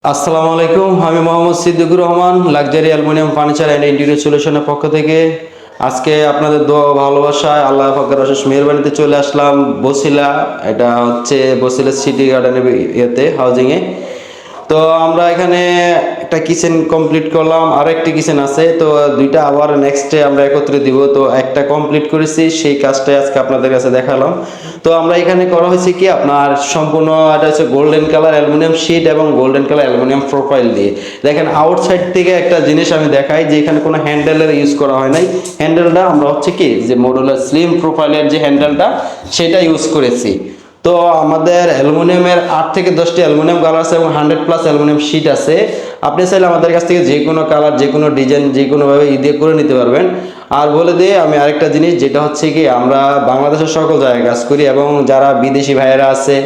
আসসালামু আলাইকুম, আমি Mohammad Siddiqur Rahman, luxury aluminium furniture and interior সলিউশনের পক্ষ থেকে আজকে আপনাদের দোয়া ও ভালোবাসায় আল্লাহ পাকের অশেষ মেহেরবানিতে চলে আসলাম বছিলা। এটা হচ্ছে বছিলা সিটি গার্ডেনের ইয়েতে হাউজিংয়ে। তো আমরা এখানে একটা কিচেন কমপ্লিট করলাম, আর একটি কিচেন আছে, তো দুইটা আবার নেক্সটে আমরা একত্রে দিব। তো একটা কমপ্লিট করেছি, সেই কাজটাই আজকে আপনাদের কাছে দেখালাম। তো আমরা এখানে করা হয়েছে কি আপনার সম্পূর্ণ এটা হচ্ছে গোল্ডেন কালার অ্যালুমিনিয়াম শীট এবং গোল্ডেন কালার অ্যালুমিনিয়াম প্রোফাইল দিয়ে। দেখেন আউটসাইড থেকে একটা জিনিস আমি দেখাই যে এখানে কোনো হ্যান্ডেলের ইউজ করা হয় নাই। হ্যান্ডেলটা আমরা হচ্ছে কি যে মডুলার স্লিম প্রোফাইলের যে হ্যান্ডেলটা সেটা ইউজ করেছি। তো আমাদের অ্যালুমিনিয়ামের 8 থেকে 10টি অ্যালুমিনিয়াম কালার আছে এবং 100+ অ্যালুমিনিয়াম শীট আছে। আপনি চাইলে আমাদের কাছ থেকে যে কোনো কালার, যে কোনো ডিজাইন, যে কোনোভাবে দিয়ে করে নিতে পারবেন। আর বলে দিয়ে আমি আরেকটা জিনিস, যেটা হচ্ছে কি আমরা বাংলাদেশের সকল জায়গায় কাজ করি এবং যারা বিদেশি ভাইয়েরা আছে,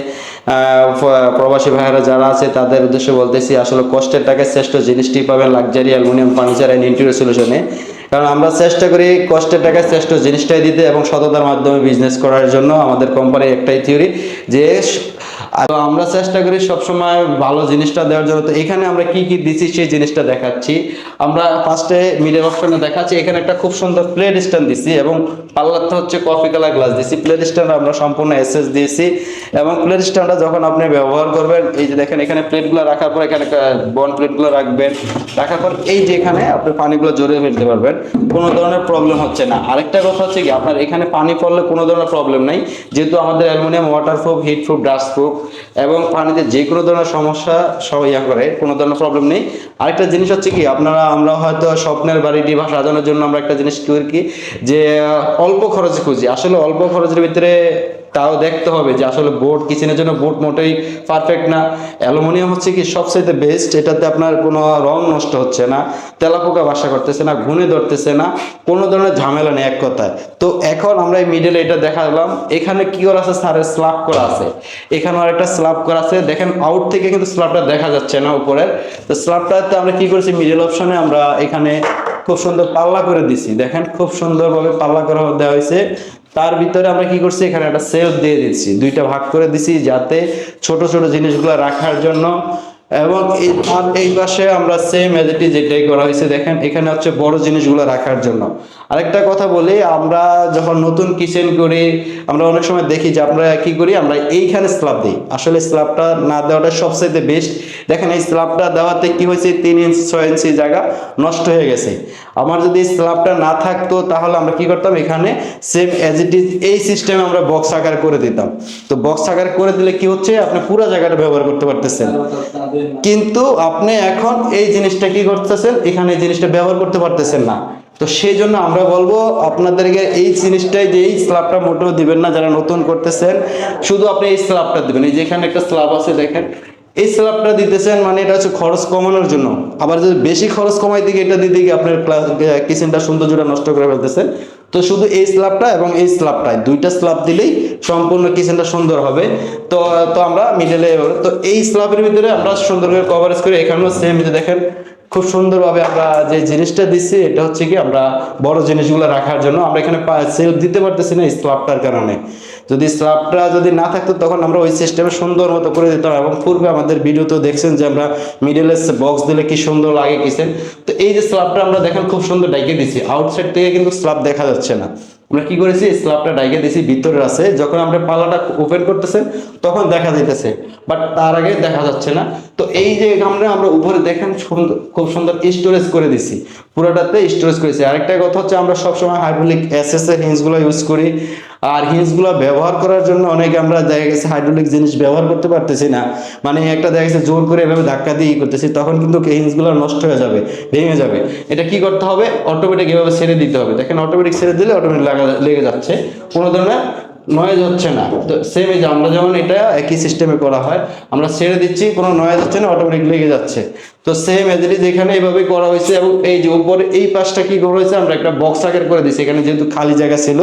প্রবাসী ভাইয়েরা যারা আছে, তাদের উদ্দেশ্যে বলতেছি আসলে কষ্টের টাকায় শ্রেষ্ঠ জিনিসটি পাবেন luxury aluminium furniture and interior সলিউশনে। কারণ আমরা চেষ্টা করি কষ্টের টাকায় শ্রেষ্ঠ জিনিসটাই দিতে এবং সততার মাধ্যমে বিজনেস করার জন্য। আমাদের কোম্পানির একটাই থিওরি যে আমরা চেষ্টা করি সবসময় ভালো জিনিসটা দেওয়ার জন্য। তো এখানে আমরা কি কি দিচ্ছি সেই জিনিসটা দেখাচ্ছি। আমরা ফার্স্টে মিডল অপশনে দেখাচ্ছি, এখানে একটা খুব সুন্দর প্লেট স্ট্যান্ড দিচ্ছি এবং পাল্লাটা হচ্ছে কফি কালার গ্লাস দিচ্ছি। প্লেট স্ট্যান্ড আমরা সম্পূর্ণ এসএস দিয়েছি এবং প্লেট স্ট্যান্ডটা যখন আপনি ব্যবহার করবেন, এই যে দেখেন এখানে প্লেটগুলো রাখার পর এখানে বন প্লেটগুলো রাখবেন, রাখার পর এই যে এখানে আপনি পানিগুলো জড়িয়ে ফেলতে পারবেন, কোনো ধরনের প্রবলেম হচ্ছে না। আরেকটা কথা হচ্ছে কি আপনার এখানে পানি পড়লে কোনো ধরনের প্রবলেম নাই, যেহেতু আমাদের অ্যালুমিনিয়াম ওয়াটারপ্রুফ, হিটপ্রুফ, ডাস্টপ্রুফ এবং পানিতে যে কোনো ধরনের সমস্যা সব করে, কোনো ধরনের প্রবলেম নেই। আরেকটা জিনিস হচ্ছে কি আমরা হয়তো স্বপ্নের বাড়িটি বা সাজানোর জন্য আমরা একটা জিনিস করি কি যে অল্প খরচে খুঁজি। আসলে অল্প খরচের ভিতরে তাও দেখতে হবে যে আসলে বোর্ড কিচেনের জন্য বোর্ড মোটেই পারফেক্ট না। অ্যালুমিনিয়াম হচ্ছে কি সবচাইতে বেস্ট, এটাতে আপনার কোনো রং নষ্ট হচ্ছে না, তেলাপোকা বাসা করতেছে না, ঘুনে ধরতেছে না, কোনো ধরনের ঝামেলা নেই এক কথায়। তো এখন আমরা এই মিডলে এটা দেখালাম, এখানে কি করা আছে স্যারের স্ল্যাব করা আছে, এখানে আর একটা স্ল্যাব করা আছে। দেখেন আউট থেকে কিন্তু স্ল্যাবটা দেখা যাচ্ছে না উপরের। তো স্ল্যাবটাতে আমরা কি করেছি, মিডল অপশনে আমরা এখানে খুব সুন্দর পাল্লা করে দিছি। দেখেন খুব সুন্দরভাবে পাল্লা করা দেওয়া হয়েছে। তার ভিতরে আমরা কি করছি, এখানে একটা সেলফ দিয়ে দিচ্ছি, দুইটা ভাগ করে দিছি যাতে ছোট ছোট জিনিসগুলো রাখার জন্য। এবং এই পাশে আমরা সেম এজ ইট ইজ যেটাই করা হয়েছে, দেখেন এখানে হচ্ছে বড় জিনিসগুলো রাখার জন্য। আরেকটা কথা বলি, আমরা যখন নতুন কিচেন করি আমরা অনেক সময় দেখি যে আমরা কি করি, আমরা এইখানে স্ল্যাব দিই। আসলে স্ল্যাবটা না দেওয়াটা সবচেয়ে বেস্ট। দেখেন এই স্ল্যাবটা দেওয়াতে কি হয়েছে, 3 ইঞ্চি 6 ইঞ্চি জায়গা নষ্ট হয়ে গেছে। আমার যদি স্ল্যাবটা না থাকতো তাহলে আমরা কি করতাম, এখানে সেম এজ ইট ইজ এই সিস্টেমে আমরা বক্স আকার করে দিতাম। তো বক্স আকার করে দিলে কি হচ্ছে, আপনি পুরো জায়গাটা ব্যবহার করতে পারতেছেন। কিন্তু আপনি এখন এই জিনিসটা কি করতেছেন, এখানে এই জিনিসটা ব্যবহার করতে পারতেছেন না। তো সেই জন্য আমরা বলবো আপনাদেরকে এই জিনিসটাই, যে এই স্ল্যাবটা মোটেও দিবেন না যারা নতুন করতেছেন, শুধু আপনি এই স্ল্যাবটা দিবেন। এই যে এখানে একটা স্ল্যাব আছে দেখেন, এই স্ল্যাবটা দিতেছেন মানে এটা হচ্ছে খরচ কমানোর জন্য। আবার যদি বেশি খরচ কমাই দিকে এটা দিয়ে দিকে আপনার কিচেনটা সৌন্দর্যটা নষ্ট করে ফেলতেছেন। তো শুধু এই স্ল্যাবটা এবং এই স্ল্যাবটাই, দুইটা স্ল্যাব দিলেই সম্পূর্ণ কিচেনটা সুন্দর হবে। তো তো আমরা মিডলে, তো এই স্ল্যাবের ভিতরে আমরা সুন্দর করে কভারেজ করে এখানেও সেম দেখেন খুব সুন্দরভাবে আমরা যে জিনিসটা দিচ্ছি, এটা হচ্ছে কি আমরা বড় জিনিসগুলো রাখার জন্য। আমরা এখানে সেলফ দিতে পারতেছি না স্ল্যাবটার কারণে। যদি স্ল্যাবটা যদি না থাকতো তখন আমরা ওই সিস্টেমে সুন্দর মতো করে দিতাম। এবং পূর্বে আমাদের ভিডিওতেও দেখছেন যে আমরা মিডলে বক্স দিলে কি সুন্দর লাগে কিচেন। তো এই যে স্ল্যাবটা আমরা দেখেন খুব সুন্দর ডাইকে দিছি, আউটসাইড থেকে কিন্তু স্ল্যাব দেখা যাচ্ছে না। আমরা কি করেছি, স্ল্যাবটা ডাইকে দিছি ভিতরে আছে, যখন আমরা পাল্লাটা ওপেন করতেছেন তখন দেখা যাইতেছে, বাট তার আগে দেখা যাচ্ছে না। তো এই যে আমরা উপরে দেখেন খুব সুন্দর স্টোরেজ করে দিছি, পুরোটাতে স্টোরেজ করেছি। আরেকটা কথা হচ্ছে আমরা সবসময় হাইড্রোলিক এসএস এর হিঞ্জগুলো ইউজ করি। আর হিঞ্জগুলো ব্যবহার করার জন্য অনেকে আমরা দেখা গেছে হাইড্রোলিক জিনিস ব্যবহার করতে পারতেছি না, মানে একটা দেখা গেছে জোর করে এভাবে ধাক্কা দিয়ে করতেছি, তখন কিন্তু হিঞ্জগুলো নষ্ট হয়ে যাবে, ভেঙে যাবে। এটা কি করতে হবে, অটোমেটিক এভাবে ছেড়ে দিতে হবে। দেখেন অটোমেটিক ছেড়ে দিলে অটোমেটিক লেগে যাচ্ছে, কোনো ধরনের নয়েজ হচ্ছে না। তো সেম এই যে আমরা যেমন এটা একই সিস্টেমে করা হয়, আমরা ছেড়ে দিচ্ছি, কোনো নয়েজ হচ্ছে না, অটোমেটিক লেগে যাচ্ছে। তো সেম এজ ইট ইজ এখানে এইভাবে করা হয়েছে। এবং এই যে উপরে এই পাশটা কি করা হয়েছে, আমরা একটা বক্স আকার করে দিছি, এখানে যেহেতু খালি জায়গা ছিল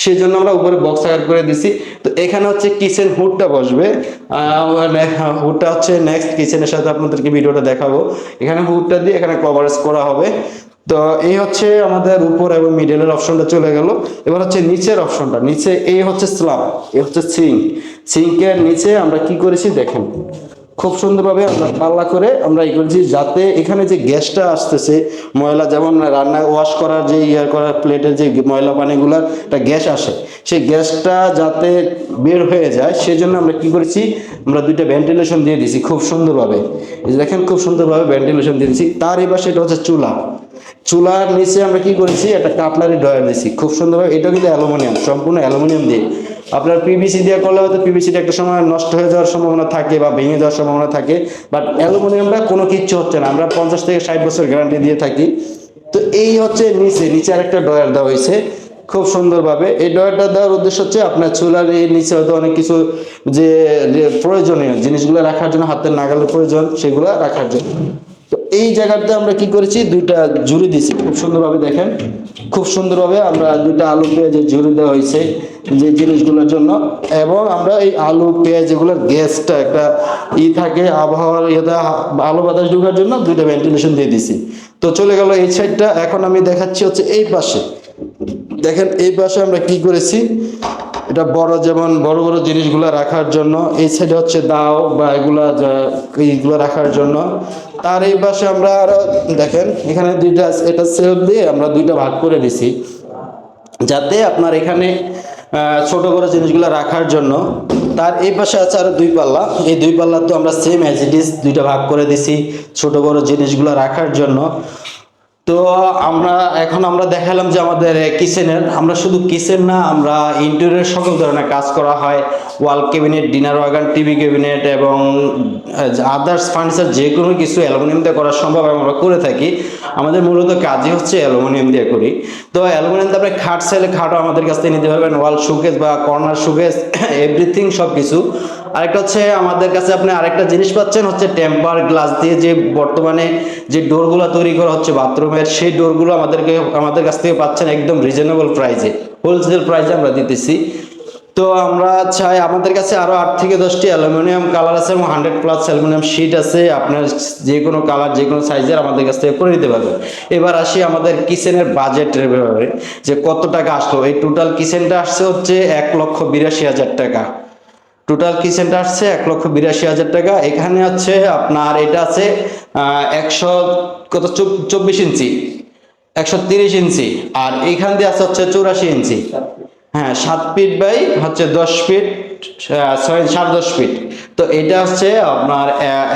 সেই জন্য আমরা উপরে বক্স আকার করে দিছি। তো এখানে হচ্ছে কিচেন হুডটা বসবে, হুডটা হচ্ছে নেক্সট কিচেনের সাথে আপনাদেরকে ভিডিওটা দেখাবো। এখানে হুডটা দিয়ে এখানে কভারেজ করা হবে। তো এই হচ্ছে আমাদের উপর এবং মিডলের অপশনটা চলে গেল। এবার হচ্ছে নিচের অপশনটা, নিচে এই হচ্ছে স্ল্যাব, এই হচ্ছে সিঙ্কের নিচে আমরা কি করেছি দেখেন, খুব সুন্দরভাবে আমরা পাল্লা করে আমরা ই করছি, যাতে এখানে যে গ্যাসটা আসতেছে ময়লা, যেমন রান্না ওয়াশ করার যে ইয়ার করার প্লেটের যে ময়লা পানিগুলো একটা গ্যাস আসে, সেই গ্যাসটা যাতে বের হয়ে যায় সেজন্য আমরা কি করেছি, আমরা দুইটা ভেন্টিলেশন দিয়ে দিছি খুব সুন্দরভাবে। এই যে দেখেন খুব সুন্দরভাবে ভেন্টিলেশন দিয়ে দিছি। তার এবার সেটা হচ্ছে চুলা, চুলার নিচে আমরা কি করেছি একটা কাটলারি ড্রয়ার দিছি খুব সুন্দরভাবে। এটা কিন্তু অ্যালুমিনিয়াম, সম্পূর্ণ অ্যালুমিনিয়াম দিয়ে। আপনার পিভিসি দিয়ে করলে হয়তো পিভিসিটা একটা সময় নষ্ট হয়ে যাওয়ার সম্ভাবনা থাকে বা ভেঙে যাওয়ার সম্ভাবনা থাকে, বাট অ্যালুমিনিয়ামটা কোনো কিচ্ছু হচ্ছে না, আমরা 50 থেকে 60 বছর গ্যারান্টি দিয়ে থাকি। তো এই হচ্ছে নিচে আরেকটা ড্রয়ার দেওয়া হয়েছে খুব সুন্দরভাবে। এই ড্রয়ারটা দেওয়ার উদ্দেশ্য হচ্ছে আপনার চুলার এই নিচে হয়তো অনেক কিছু যে যে প্রয়োজনীয় জিনিসগুলো রাখার জন্য, হাতের নাগালের প্রয়োজন, সেগুলো রাখার জন্য। তো এই জায়গাতে আমরা কি করেছি, দুইটা ঝুড়ি দিছি খুব সুন্দরভাবে। দেখেন খুব সুন্দরভাবে আমরা দুইটা আলু পেঁয়াজের ঝুড়ি দেওয়া হয়েছে যে জিনিসগুলোর জন্য। এবং আমরা এই আলু পেঁয়াজ এগুলোর গ্যাসটা একটা থাকে আবহাওয়ার ইয়েতে আলো বাতাস ঢোকার জন্য দুইটা ভেন্টিলেশন দিয়ে দিছি। তো চলে গেল এই সাইডটা। এখন আমি দেখাচ্ছি হচ্ছে এই পাশে। দেখেন এই পাশে আমরা কি করেছি, এটা বড়, যেমন বড় বড় জিনিসগুলো রাখার জন্য। এই সাইডে হচ্ছে দাও বা এইগুলো রাখার জন্য। তার এই পাশে আমরা আরো দেখেন এখানে দুইটা, এটা সেলফ দিয়ে আমরা দুইটা ভাগ করে দিছি, যাতে আপনার এখানে ছোট বড় জিনিসগুলো রাখার জন্য। তার এই পাশে আছে আরো দুই পাল্লা, এই দুই পাল্লা তো আমরা সেম অ্যাজ ইট ইজ দুইটা ভাগ করে দিছি ছোট বড় জিনিসগুলো রাখার জন্য। তো আমরা দেখালাম যে আমাদের কিচেনের, আমরা শুধু কিচেন না, আমরা ইন্টেরিয়র সকল ধরনের কাজ করা হয়। ওয়াল cabinet, dinner wagon, TV cabinet এবং আদার্স ফার্নিচার যে কোনো কিছু অ্যালুমিনিয়াম দিয়ে করা সম্ভব আমরা করে থাকি। আমাদের মূলত কাজই হচ্ছে অ্যালুমিনিয়াম দিয়ে করি। তো অ্যালুমিনিয়াম দিয়ে আপনি খাট চাইলে খাটও আমাদের কাছ থেকে নিতে পারবেন, ওয়াল শোকেস বা কর্নার শোকেস, এভরিথিং সব কিছু। আরেকটা হচ্ছে আমাদের কাছে আপনি আরেকটা জিনিস পাচ্ছেন হচ্ছে টেম্পার গ্লাস দিয়ে যে বর্তমানে যে ডোরগুলো তৈরি করা হচ্ছে বাথরুমের, সেই ডোরগুলো আমাদের কাছ থেকে পাচ্ছেন একদম রিজনেবল প্রাইসে, হোলসেল প্রাইসে আমরা দিতেছি। তো আমরা চাই, আমাদের কাছে আরো 8 থেকে 10টি অ্যালুমিনিয়াম কালার আছে এবং 100+ অ্যালুমিনিয়াম শীট আছে। আপনার যে কোনো কালার যে কোনো সাইজের আমাদের কাছ থেকে করে নিতে পারবেন। এবার আসি আমাদের কিচেনের বাজেটের ব্যাপারে, যে কত টাকা আসলো। এই টোটাল কিচেনটা আসছে হচ্ছে 1,82,000 টাকা। টোটাল কিচেনটা আসছে 1,82,000 টাকা। এখানে হচ্ছে আপনার এটা আছে 124 ইঞ্চি, 130 ইঞ্চি, আর এইখান দিয়ে আছে হচ্ছে 84 ইঞ্চি। হ্যাঁ, 7 ফিট বাই হচ্ছে 10 ফিট, 10.5 ফিট। তো এটা হচ্ছে আপনার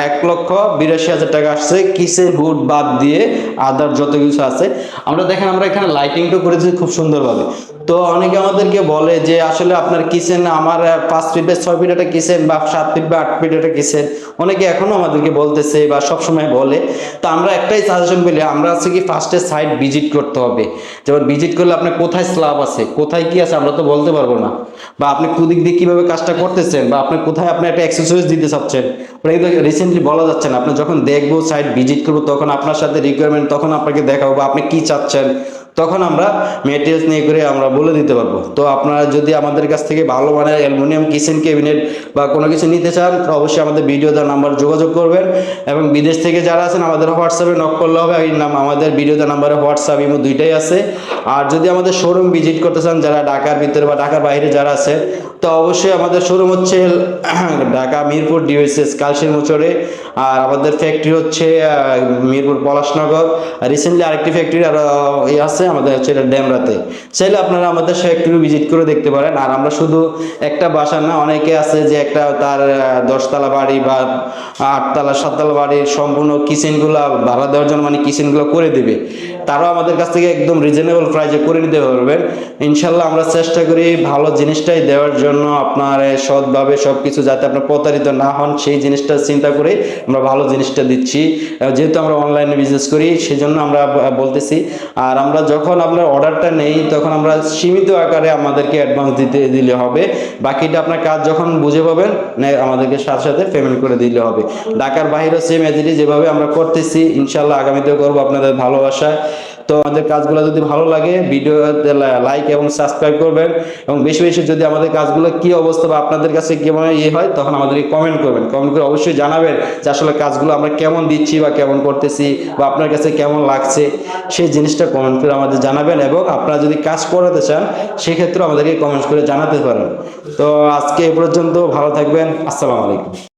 1,82,000 টাকা আসছে কিচেন হুড বাদ দিয়ে, আদার যত কিছু আছে। আমরা দেখেন আমরা এখানে লাইটিংটা করেছি খুব সুন্দরভাবে। তো অনেকে আমাদেরকে বলে যে আসলে আপনার কিচেন, আমার 5 ফিট বাই 6 ফিট একটা কিচেন বা 7 ফিট বা 8 ফিট একটা কিচেন, অনেকে এখনো আমাদেরকে বলতেছে বা সবসময় বলে। তো আমরা একটাই সাজেশন বলি, আমরা হচ্ছে কি ফার্স্টে সাইট ভিজিট করতে হবে। যেমন ভিজিট করলে আপনার কোথায় স্ল্যাব আছে, কোথায় কি আছে আমরা তো বলতে পারবো না, বা আপনি কুদিক দিয়ে কিভাবে কাজটা করতেছেন, বা আপনি কোথায় আপনি একটা এক্সারসাইজ দিতে চাচ্ছেন, ওটা কিন্তু রিসেন্টলি বলা যাচ্ছে না। আপনি যখন দেখবো, সাইট ভিজিট করবো, তখন আপনার সাথে রিকোয়ারমেন্ট, তখন আপনাকে দেখাবো বা আপনি কি চাচ্ছেন, তখন আমরা মেটেরিয়ালস নিয়ে করে আমরা বলে দিতে পারবো। তো আপনারা যদি আমাদের কাছ থেকে ভালো মানের অ্যালুমিনিয়াম কিচেন ক্যাবিনেট বা কোনো কিছু নিতে চান, তো অবশ্যই আমাদের ভিডিও দেওয়ার নাম্বার যোগাযোগ করবেন। এবং বিদেশ থেকে যারা আছেন আমাদের হোয়াটসঅ্যাপে নক করলে হবে। এই আমাদের ভিডিও দেওয়ার নাম্বারে হোয়াটসঅ্যাপ ইমো দুইটাই আছে। আর যদি আমাদের শোরুম ভিজিট করতে চান, যারা ঢাকার ভিতরে বা ঢাকার বাইরে যারা আছে, তো অবশ্যই আমাদের শোরুম হচ্ছে ঢাকা মিরপুর ডিওএসএস কালশির মোচরে। আর আমাদের ফ্যাক্টরি হচ্ছে মিরপুর পলাশনগর। রিসেন্টলি আরেকটি ফ্যাক্টরি আর আছে আমাদের হচ্ছে এটা ডেমরাতে। চাইলে আপনারা আমাদের ফ্যাক্টরি ভিজিট করে দেখতে পারেন। আর আমরা শুধু একটা বাসা না, অনেকে আছে যে একটা তার 10 তলা বাড়ি বা 8 তলা 7 তলা বাড়ির সম্পূর্ণ কিচেনগুলো ভাড়া দেওয়ার জন্য, মানে কিচেনগুলো করে দিবে, তারাও আমাদের কাছ থেকে একদম রিজনেবল প্রাইসে করে নিতে পারবেন। ইনশাল্লাহ আমরা চেষ্টা করি ভালো জিনিসটাই দেওয়ার জন্য, আপনার সৎভাবে সব কিছু, যাতে আপনার প্রতারিত না হন সেই জিনিসটা চিন্তা করে আমরা ভালো জিনিসটা দিচ্ছি। যেহেতু আমরা অনলাইনে বিজনেস করি, সেই জন্য আমরা বলতেছি। আর আমরা যখন আপনার অর্ডারটা নেই, তখন আমরা সীমিত আকারে আমাদেরকে অ্যাডভান্স দিলে হবে। বাকিটা আপনার কাজ যখন বুঝে পাবেন, আমাদেরকে সাথে সাথে পেমেন্ট করে দিলে হবে। ঢাকার বাইরেও সেম এজিটি যেভাবে আমরা করতেছি, ইনশাল্লাহ আগামীতেও করবো আপনাদের ভালোবাসায়। তো আমাদের কাজগুলো যদি ভালো লাগে, ভিডিওতে লাইক এবং সাবস্ক্রাইব করবেন। এবং বেশি বেশি যদি আমাদের কাজগুলো কি অবস্থা বা আপনাদের কাছে কেমন হয়, তখন আমাদেরকে কমেন্ট করবেন। কমেন্ট করে অবশ্যই জানাবেন যে আসলে কাজগুলো আমরা কেমন দিচ্ছি বা কেমন করতেছি, বা আপনার কাছে কেমন লাগছে, সেই জিনিসটা কমেন্ট করে আমাদের জানাবেন। এবং আপনারা যদি কাজ করাতে চান, সেক্ষেত্রে আমাদেরকে কমেন্ট করে জানাতে পারেন। তো আজকে এ পর্যন্ত, ভালো থাকবেন। আসসালামু আলাইকুম।